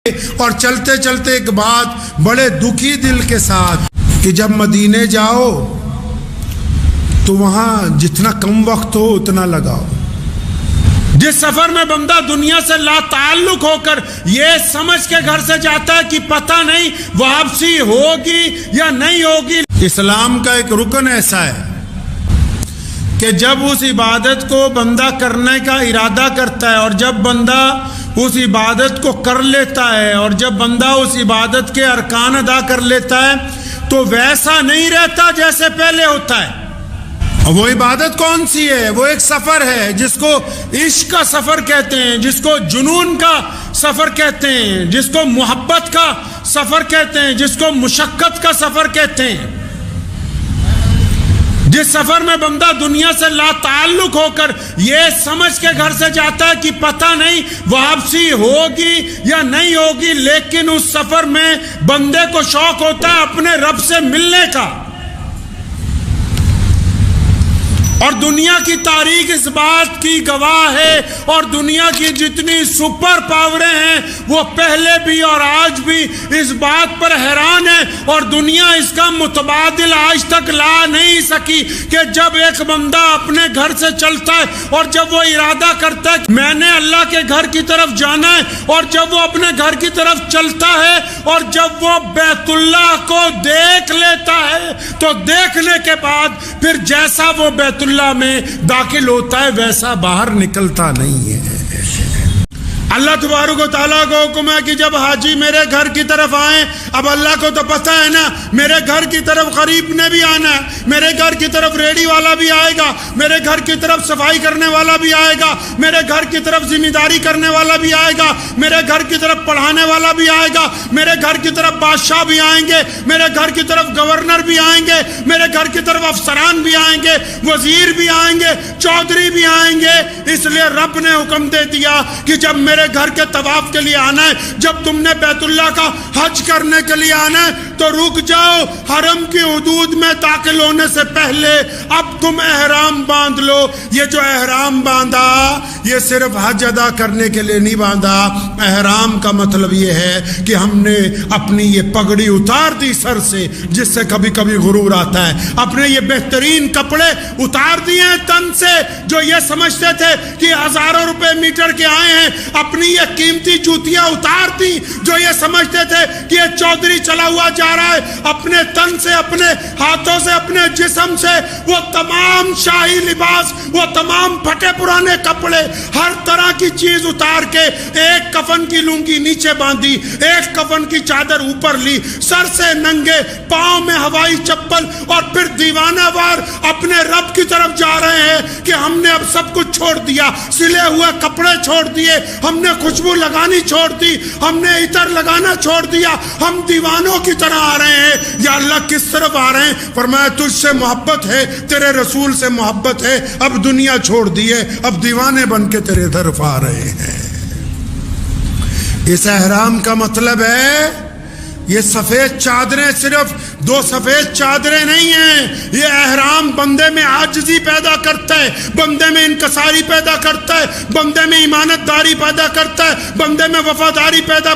اور چلتے چلتے ایک بات بڑے دکھی دل کے ساتھ کہ جب مدینے جاؤ تو وہاں جتنا کم وقت ہو اتنا لگاؤ. جس سفر میں بندہ دنیا سے لا تعلق ہو کر یہ سمجھ کے گھر سے جاتا ہے کہ پتہ نہیں واپسی ہوگی یا نہیں ہوگی. اسلام کا ایک رکن ایسا ہے کہ جب اس عبادت کو بندہ کرنے کا ارادہ کرتا ہے اور جب بندہ اس عبادت کو کر لیتا ہے اور جب بندہ اس عبادت کے ارکان ادا کر لیتا ہے تو ویسا نہیں رہتا جیسے پہلے ہوتا ہے. وہ عبادت کون سی ہے؟ وہ ایک سفر ہے جس کو عشق کا سفر کہتے ہیں، جس کو جنون کا سفر کہتے ہیں، جس کو محبت کا سفر کہتے ہیں، جس کو مشقت کا سفر کہتے ہیں. جس سفر میں بندہ دنیا سے لا تعلق ہو کر یہ سمجھ کے گھر سے جاتا ہے کہ پتہ نہیں واپسی ہوگی یا نہیں ہوگی، لیکن اس سفر میں بندے کو شوق ہوتا ہے اپنے رب سے ملنے کا. اور دنیا کی تاریخ اس بات کی گواہ ہے، اور دنیا کی جتنی سپر پاوریں ہیں وہ پہلے بھی اور آج بھی اس بات پر حیران ہے، اور دنیا اس کا متبادل آج تک لا نہیں سکی کہ جب ایک بندہ اپنے گھر سے چلتا ہے اور جب وہ ارادہ کرتا ہے میں نے اللہ کے گھر کی طرف جانا ہے، اور جب وہ اپنے گھر کی طرف چلتا ہے اور جب وہ بیت اللہ کو دیکھ لیتا ہے تو دیکھنے کے بعد پھر جیسا وہ بیت اللہ میں داخل ہوتا ہے ویسا باہر نکلتا نہیں ہے. اللہ تبارک و تعالیٰ کو حکم ہے کہ جب حاجی میرے گھر کی طرف آئیں، اب اللہ کو تو پتہ ہے نا میرے گھر کی طرف غریب نے بھی آنا ہے، میرے گھر کی طرف ریڑھی والا بھی آئے گا، میرے گھر کی طرف صفائی کرنے والا بھی آئے گا، میرے گھر کی طرف ذمہ داری کرنے والا بھی آئے گا، میرے گھر کی طرف پڑھانے والا بھی آئے گا، میرے گھر کی طرف بادشاہ بھی آئیں گے، میرے گھر کی طرف گورنر بھی آئیں گے، میرے گھر کی طرف افسران بھی آئیں گے، وزیر بھی آئیں گے، چودھری بھی آئیں گے. اس لیے رب نے حکم دے دیا کہ جب میرے گھر کے طواف کے لیے آنا ہے، جب تم نے بیت اللہ کا حج کرنے کے لیے آنا ہے تو رک جاؤ، حرم کی حدود میں داخل ہونے سے پہلے اب تم احرام باندھ لو. یہ جو احرام باندھا یہ صرف حج ادا کرنے کے لیے نہیں باندھا، احرام کا مطلب یہ ہے کہ ہم نے اپنی یہ پگڑی اتار دی سر سے جس سے کبھی کبھی غرور آتا ہے، اپنے یہ بہترین کپڑے اتار دیے ہیں تن سے جو یہ سمجھتے تھے کہ ہزاروں روپے میٹر کے آئے ہیں، اپنی یہ قیمتی جوتیاں اتار دی جو یہ سمجھتے تھے کہ یہ چودھری چلا ہوا جا رہا ہے، اپنے تن سے، اپنے ہاتھوں سے، اپنے جسم سے وہ تمام شاہی لباس، وہ تمام پھٹے پرانے کپڑے، ہر طرح کی چیز اتار کے ایک کفن کی لنگی نیچے باندھی، ایک کفن کی چادر اوپر لی، سر سے ننگے، پاؤں میں ہوائی چپل، اور پھر دیوانہ وار اپنے رب کی طرف جا رہے ہیں کہ ہم نے اب سب کچھ چھوڑ دیا، سلے ہوئے کپڑے چھوڑ دیے، ہم نے خوشبو لگانی چھوڑ دی، ہم نے عطر لگانا چھوڑ دیا، ہم دیوانوں کی طرح آ رہے ہیں. یا اللہ کس طرف آ رہے ہیں؟ فرمایا تجھ سے محبت ہے، تیرے رسول سے محبت ہے، اب دنیا چھوڑ دیے، اب دیوانے بن کے تیرے طرف آ رہے ہیں. اس احرام کا مطلب ہے یہ سفید چادریں صرف دو سفید چادریں نہیں ہیں، یہ احرام بندے میں عاجزی پیدا کرتا ہے، بندے میں انکساری پیدا کرتا ہے، بندے میں ایمانت داری پیدا کرتا ہے، بندے میں وفاداری پیدا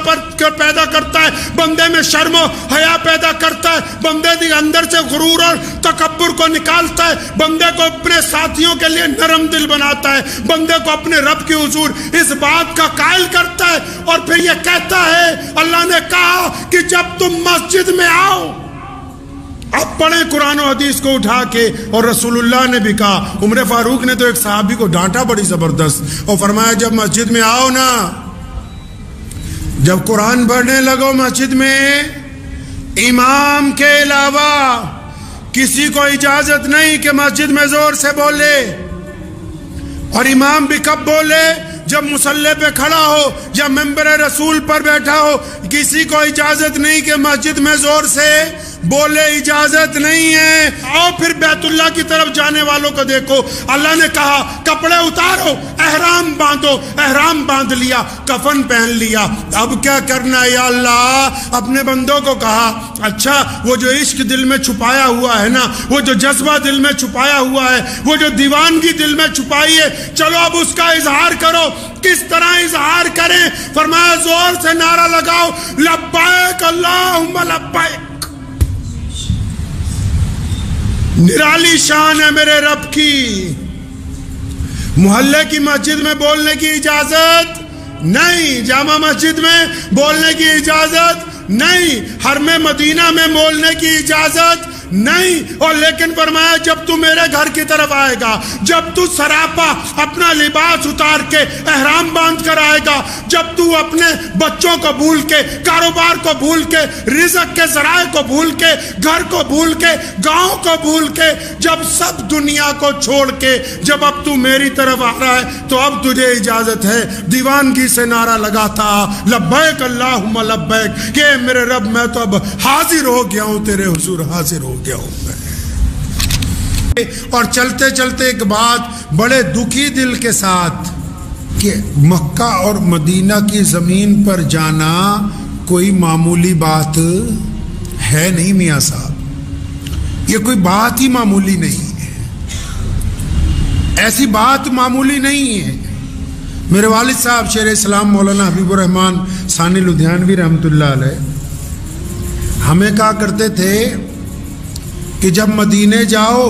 کرتا ہے، بندے میں شرم و حیا پیدا کرتا ہے، بندے کے اندر سے غرور اور تکبر کو نکالتا ہے، بندے کو اپنے ساتھیوں کے لیے نرم دل بناتا ہے، بندے کو اپنے رب کے حضور اس بات کا قائل کرتا ہے. اور پھر یہ کہتا ہے، اللہ نے کہا کہ جب تم مسجد میں آؤ، اب پڑھیں قرآن و حدیث کو اٹھا کے. اور رسول اللہ نے بھی کہا، عمر فاروق نے تو ایک صحابی کو ڈانٹا بڑی زبردست اور فرمایا جب مسجد میں آؤ نا، جب قرآن پڑھنے لگو مسجد میں، امام کے علاوہ کسی کو اجازت نہیں کہ مسجد میں زور سے بولے. اور امام بھی کب بولے؟ جب مصلی پہ کھڑا ہو یا ممبر رسول پر بیٹھا ہو. کسی کو اجازت نہیں کہ مسجد میں زور سے بولے اجازت نہیں ہے. آؤ پھر بیت اللہ کی طرف جانے والوں کو دیکھو. اللہ نے کہا کپڑے اتارو, احرام باندھو. احرام باندھ لیا, کفن پہن لیا. اب کیا کرنا ہے یا اللہ؟ اپنے بندوں کو کہا اچھا وہ جو عشق دل میں چھپایا ہوا ہے نا, وہ جو جذبہ دل میں چھپایا ہوا ہے, وہ جو دیوانگی دل میں چھپائی ہے, چلو اب اس کا اظہار کرو. کس طرح اظہار کریں؟ فرمایا زور سے نعرہ لگاؤ, لبیک اللہم لبیک. نرالی شان ہے میرے رب کی. محلے کی مسجد میں بولنے کی اجازت نہیں, جامع مسجد میں بولنے کی اجازت نہیں, حرم مدینہ میں بولنے کی اجازت نہیں. اور لیکن فرمایا جب تو میرے گھر کی طرف آئے گا, جب تو سراپا اپنا لباس اتار کے احرام باندھ کر آئے گا, جب تو اپنے بچوں کو بھول کے, کاروبار کو بھول کے, رزق کے ذرائع کو بھول کے, گھر کو بھول کے, گاؤں کو بھول کے, جب سب دنیا کو چھوڑ کے جب اب تو میری طرف آ رہا ہے تو اب تجھے اجازت ہے. دیوانگی سے نعرہ لگاتا لبیک اللہم لبیک کہ میرے رب میں تو اب حاضر ہو گیا ہوں, تیرے حضور حاضر ہو گیا ہوں میں. اور چلتے چلتے ایک بات بڑے دکھی دل کے ساتھ کہ مکہ اور مدینہ کی زمین پر جانا کوئی معمولی بات ہے نہیں میاں صاحب, یہ کوئی بات ہی معمولی نہیں ہے, ایسی بات معمولی نہیں ہے. میرے والد صاحب شیر اسلام مولانا حبیب الرحمن ثانی لدھیانوی رحمۃ اللہ علیہ ہمیں کہا کرتے تھے کہ جب مدینے جاؤ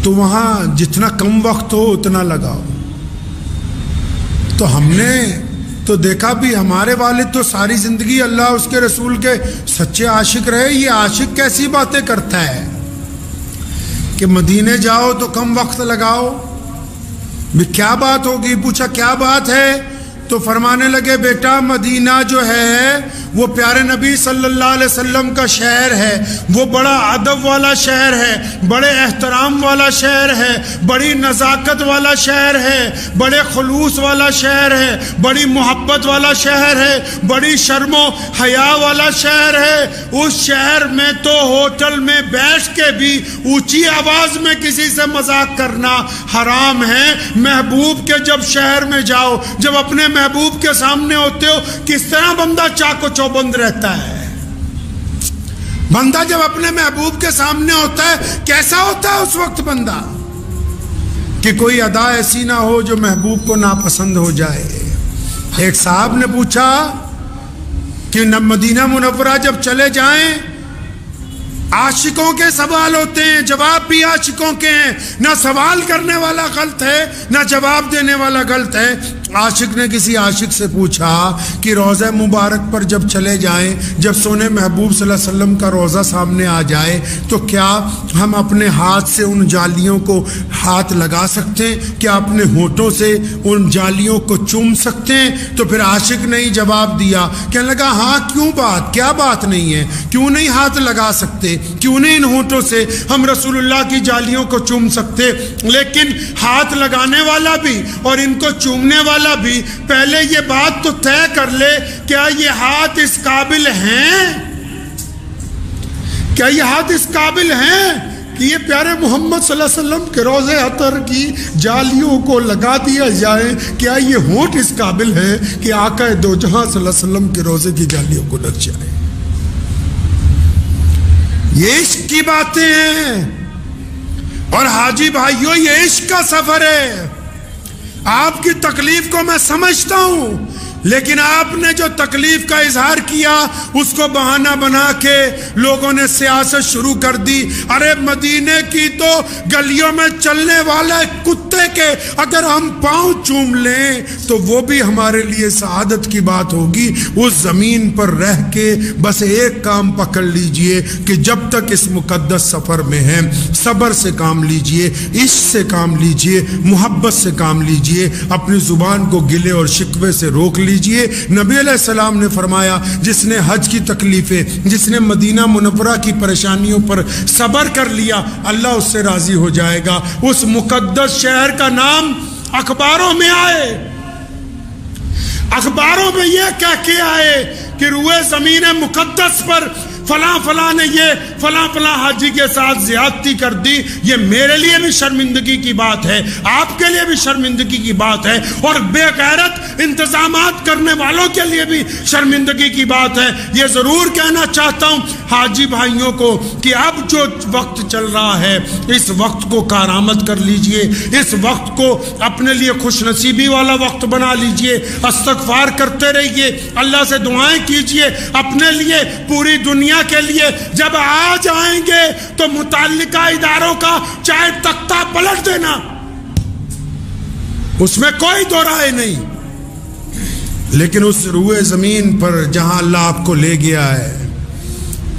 تو وہاں جتنا کم وقت ہو اتنا لگاؤ. تو ہم نے تو دیکھا بھی, ہمارے والد تو ساری زندگی اللہ اس کے رسول کے سچے عاشق رہے. یہ عاشق کیسی باتیں کرتا ہے کہ مدینے جاؤ تو کم وقت لگاؤ؟ بھی کیا بات ہوگی؟ پوچھا کیا بات ہے؟ تو فرمانے لگے بیٹا مدینہ جو ہے وہ پیارے نبی صلی اللہ علیہ وسلم کا شہر ہے, وہ بڑا ادب والا شہر ہے, بڑے احترام والا شہر ہے, بڑی نزاکت والا شہر ہے, بڑے خلوص والا شہر ہے, بڑی محبت والا شہر ہے, بڑی شرم و حیا والا شہر ہے. اس شہر میں تو ہوٹل میں بیٹھ کے بھی اونچی آواز میں کسی سے مذاق کرنا حرام ہے. محبوب کے جب شہر میں جاؤ, جب اپنے محبوب کے سامنے ہوتے ہو, کس طرح بندہ چاق و چوبند رہتا ہے. بندہ جب اپنے محبوب کے سامنے ہوتا ہے کیسا ہوتا ہے اس وقت بندہ, کہ کوئی ادا ایسی نہ ہو جو محبوب کو ناپسند ہو جائے. ایک صاحب نے پوچھا کہ مدینہ منورہ جب چلے جائیں عاشقوں کے سوال ہوتے ہیں, جواب بھی عاشقوں کے ہیں, نہ سوال کرنے والا غلط ہے نہ جواب دینے والا غلط ہے. عاشق نے کسی عاشق سے پوچھا کہ روضہ مبارک پر جب چلے جائیں, جب سونے محبوب صلی اللہ علیہ وسلم کا روضہ سامنے آ جائے تو کیا ہم اپنے ہاتھ سے ان جالیوں کو ہاتھ لگا سکتے ہیں, کیا اپنے ہونٹوں سے ان جالیوں کو چوم سکتے ہیں؟ تو پھر عاشق نے ہی جواب دیا, کہنے لگا ہاں کیوں بات, کیا بات نہیں ہے, کیوں نہیں ہاتھ لگا سکتے, کیوں نہیں ان ہونٹوں سے ہم رسول اللہ کی جالیوں کو چوم سکتے. لیکن ہاتھ لگانے والا بھی اور ان کو چومنے والا بھی پہلے یہ بات تو طے کر لے, کیا یہ ہاتھ اس قابل ہیں, کیا یہ ہاتھ اس قابل ہیں کہ یہ پیارے محمد صلی اللہ علیہ وسلم کے روضے عطر کی جالیوں کو لگا دیا جائے؟ کیا یہ ہونٹ اس قابل ہے کہ آقا دو جہاں صلی اللہ علیہ وسلم کے روضے کی جالیوں کو لگ جائے؟ یہ عشق کی باتیں ہیں. اور حاجی بھائیوں یہ عشق کا سفر ہے. آپ کی تکلیف کو میں سمجھتا ہوں, لیکن آپ نے جو تکلیف کا اظہار کیا اس کو بہانہ بنا کے لوگوں نے سیاست شروع کر دی. ارے مدینے کی تو گلیوں میں چلنے والے کتے کے اگر ہم پاؤں چوم لیں تو وہ بھی ہمارے لیے سعادت کی بات ہوگی. اس زمین پر رہ کے بس ایک کام پکڑ لیجئے کہ جب تک اس مقدس سفر میں ہیں صبر سے کام لیجئے, عشق سے کام لیجئے, محبت سے کام لیجئے, اپنی زبان کو گلے اور شکوے سے روک لیجئے. نبی علیہ السلام نے فرمایا جس نے حج کی تکلیفیں, جس نے مدینہ منورہ کی پریشانیوں پر صبر کر لیا اللہ اس سے راضی ہو جائے گا. اس مقدس شہر کا نام اخباروں میں آئے, اخباروں میں یہ کہہ کے آئے کہ روئے زمین مقدس پر فلاں فلاں نے یہ فلاں فلاں حاجی کے ساتھ زیادتی کر دی، یہ میرے لیے بھی شرمندگی کی بات ہے، آپ کے لیے بھی شرمندگی کی بات ہے، اور بے غیرت انتظامات کرنے والوں کے لیے بھی شرمندگی کی بات ہے۔ یہ ضرور کہنا چاہتا ہوں حاجی بھائیوں کو کہ اب جو وقت چل رہا ہے اس وقت کو کارآمد کر لیجئے، اس وقت کو اپنے لیے خوش نصیبی والا وقت بنا لیجئے، استغفار کرتے رہیے، اللہ سے دعائیں کیجئے اپنے لیے، پوری دنیا کے لیے۔ جب آ جائیں گے تو متعلقہ اداروں کا چاہے تختہ پلٹ دینا، اس میں کوئی دو رائے نہیں، لیکن اس روئے زمین پر جہاں اللہ آپ کو لے گیا ہے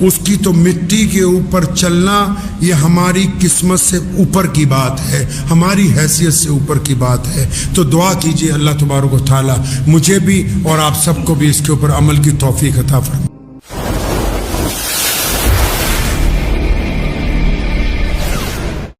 اس کی تو مٹی کے اوپر چلنا یہ ہماری قسمت سے اوپر کی بات ہے، ہماری حیثیت سے اوپر کی بات ہے۔ تو دعا کیجئے اللہ تبارک و تعالی مجھے بھی اور آپ سب کو بھی اس کے اوپر عمل کی توفیق عطا فرمائے۔